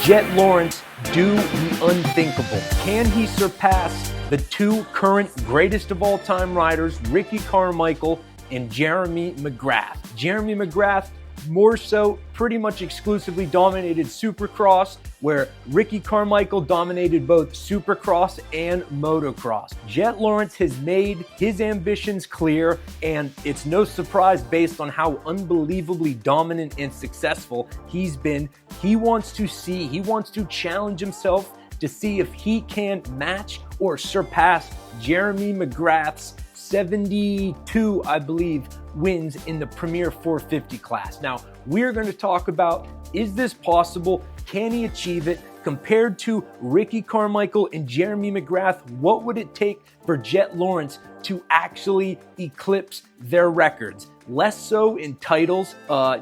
Jett Lawrence do the unthinkable? Can he surpass the two current greatest of all time riders, Ricky Carmichael and Jeremy Mcgrath? Jeremy Mcgrath more so pretty much exclusively dominated Supercross, where Ricky Carmichael dominated both Supercross and Motocross. Jett Lawrence has made his ambitions clear, and it's no surprise based on how unbelievably dominant and successful he's been. He wants to challenge himself to see if he can match or surpass Jeremy Mcgrath's 72, I believe, wins in the Premier 450 class. Now, we're going to talk about, is this possible? Can he achieve it? Compared to Ricky Carmichael and Jeremy Mcgrath, what would it take for Jett Lawrence to actually eclipse their records? Less so in titles.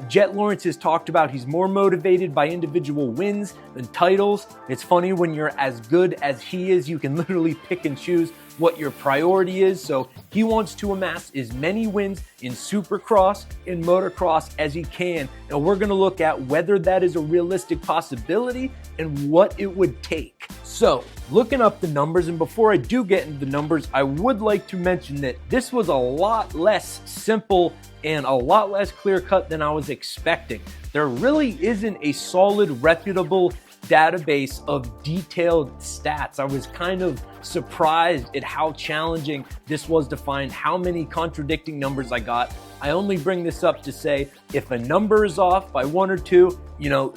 Jett Lawrence has talked about he's more motivated by individual wins than titles. It's funny, when you're as good as he is, you can literally pick and choose what your priority is. So he wants to amass as many wins in Supercross and Motocross as he can. And we're going to look at whether that is a realistic possibility and what it would take. So, looking up the numbers, and before I do get into the numbers, I would like to mention that this was a lot less simple and a lot less clear-cut than I was expecting. There really isn't a solid, reputable database of detailed stats. I was kind of surprised at how challenging this was to find how many contradicting numbers I got. I only bring this up to say, if a number is off by one or two,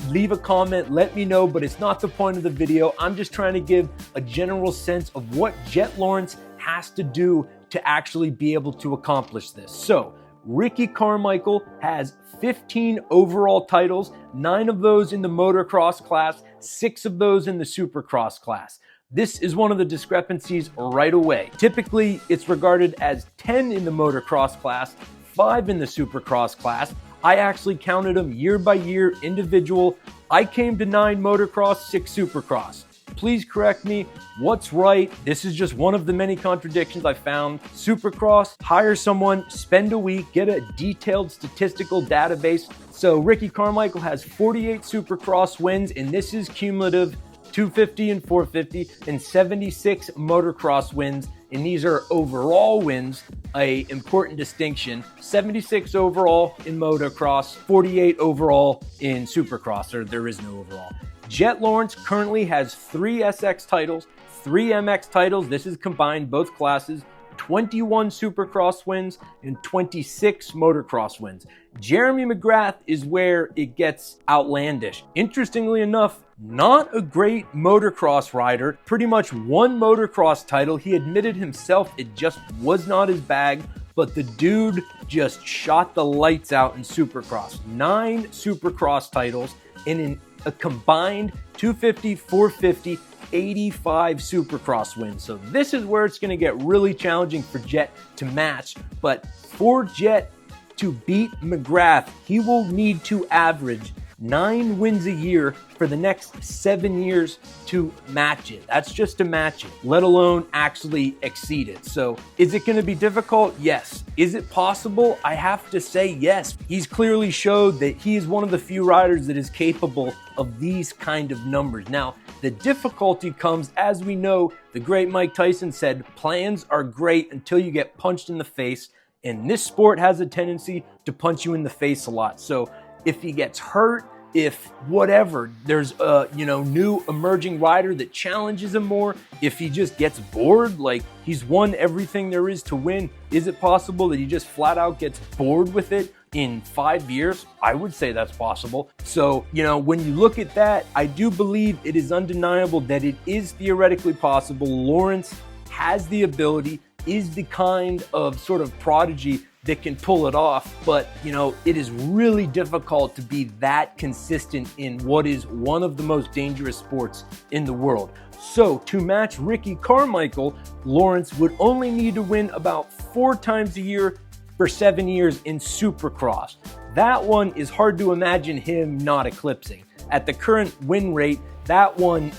leave a comment, let me know, but it's not the point of the video. I'm just trying to give a general sense of what Jett Lawrence has to do to actually be able to accomplish this. So, Ricky Carmichael has 15 overall titles, 9 of those in the motocross class, 6 of those in the supercross class. This is one of the discrepancies right away. Typically, it's regarded as 10 in the motocross class, 5 in the supercross class. I actually counted them year by year, individual. I came to 9 motocross, 6 supercross. Please correct me. What's right? This is just one of the many contradictions I found. Supercross, hire someone, spend a week, get a detailed statistical database. So Ricky Carmichael has 48 Supercross wins, and this is cumulative 250 and 450, and 76 motocross wins. And these are overall wins, a important distinction. 76 overall in motocross, 48 overall in supercross, or there is no overall. Jett Lawrence currently has 3 SX titles, 3 MX titles, this is combined both classes, 21 supercross wins, and 26 motocross wins. Jeremy Mcgrath is where it gets outlandish. Interestingly enough, not a great motocross rider, pretty much 1 motocross title. He admitted himself it just was not his bag, but the dude just shot the lights out in supercross. 9 supercross titles, and in a combined 250, 450, 85 supercross wins. So this is where it's going to get really challenging for Jett to match. But for Jett to beat Mcgrath, he will need to average 9 wins a year for the next 7 years to match it. That's just to match it, let alone actually exceed it. So is it going to be difficult? Yes. Is it possible? I have to say yes. He's clearly showed that he is one of the few riders that is capable of these kind of numbers. Now, the difficulty comes, as we know, the great Mike Tyson said, plans are great until you get punched in the face. And this sport has a tendency to punch you in the face a lot. So if he gets hurt, if whatever, there's a new emerging rider that challenges him more, if he just gets bored, like he's won everything there is to win, is it possible that he just flat out gets bored with it in 5 years? I would say that's possible. So, when you look at that, I do believe it is undeniable that it is theoretically possible. Lawrence has the ability, is the kind of sort of prodigy that can pull it off, but it is really difficult to be that consistent in what is one of the most dangerous sports in the world. So to match Ricky Carmichael, Lawrence would only need to win about 4 times a year for 7 years in Supercross. That one is hard to imagine him not eclipsing. At the current win rate, that one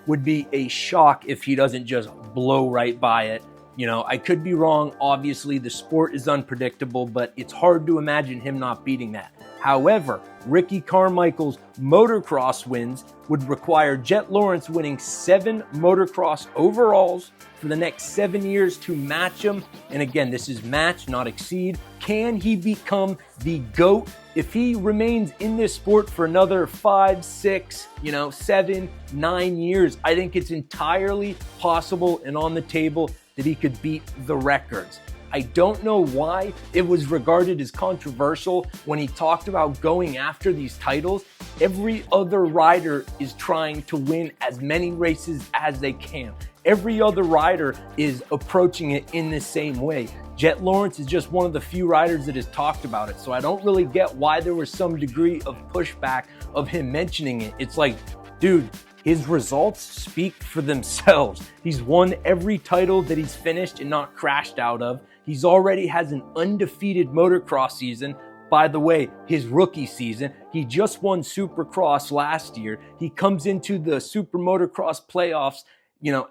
would be a shock if he doesn't just blow right by it. I could be wrong. Obviously, the sport is unpredictable, but it's hard to imagine him not beating that. However, Ricky Carmichael's motocross wins would require Jett Lawrence winning 7 motocross overalls for the next 7 years to match him. And again, this is match, not exceed. Can he become the GOAT if he remains in this sport for another 5, 6, 7, 9 years? I think it's entirely possible and on the table that he could beat the records. I don't know why it was regarded as controversial when he talked about going after these titles. Every other rider is trying to win as many races as they can. Every other rider is approaching it in the same way. Jett Lawrence is just one of the few riders that has talked about it. So I don't really get why there was some degree of pushback of him mentioning it. It's like, dude, his results speak for themselves. He's won every title that he's finished and not crashed out of. He's already has an undefeated motocross season. By the way, his rookie season, he just won Supercross last year. He comes into the Super Motocross playoffs,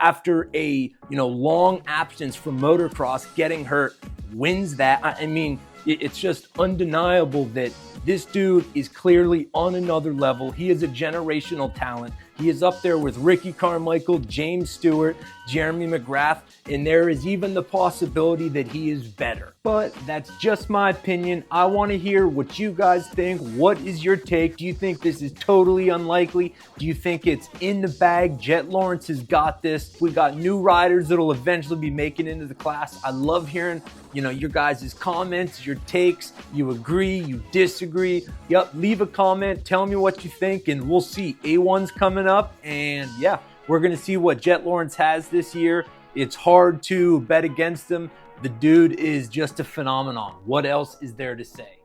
after a, long absence from motocross, getting hurt, wins that. I mean, it's just undeniable that this dude is clearly on another level. He is a generational talent. He is up there with Ricky Carmichael, James Stewart, Jeremy Mcgrath, and there is even the possibility that he is better. But that's just my opinion. I want to hear what you guys think. What is your take? Do you think this is totally unlikely? Do you think it's in the bag? Jett Lawrence has got this. We got new riders that'll eventually be making it into the class. I love hearing, your guys' comments, your takes. You agree, you disagree. Yep, leave a comment. Tell me what you think, and we'll see. A1's coming up, and yeah, we're going to see what Jett Lawrence has this year. It's hard to bet against him. The dude is just a phenomenon. What else is there to say?